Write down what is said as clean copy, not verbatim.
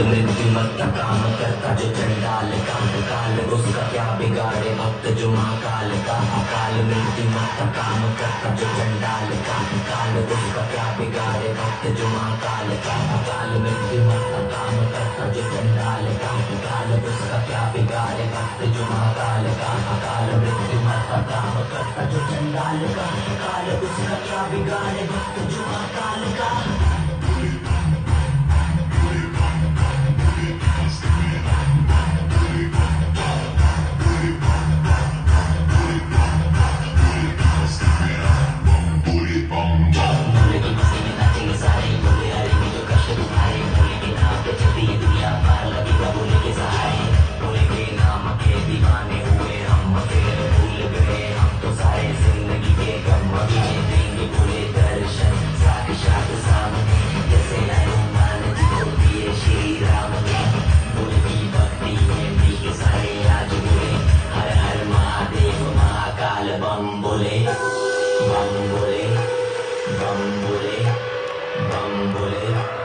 मृत्यु मत काम करता जो चंडाल का काल उसका क्या बिगाड़े भक्त जो महाकाल का अकाल मृत्यु मत काम करता जो चंडाल का काल उसका क्या बिगाड़े भक्त जो महाकाल का अकाल मृत्यु मत काम करता जो चंडाल का काल उसका क्या बिगाड़े भक्त जो महाकाल का अकाल मृत्यु मत काम करता जो चंडाल का काल उसका क्या बिगाड़े भक्त जो महाकाल का bum bole, bum bole, bum bole, bum bole.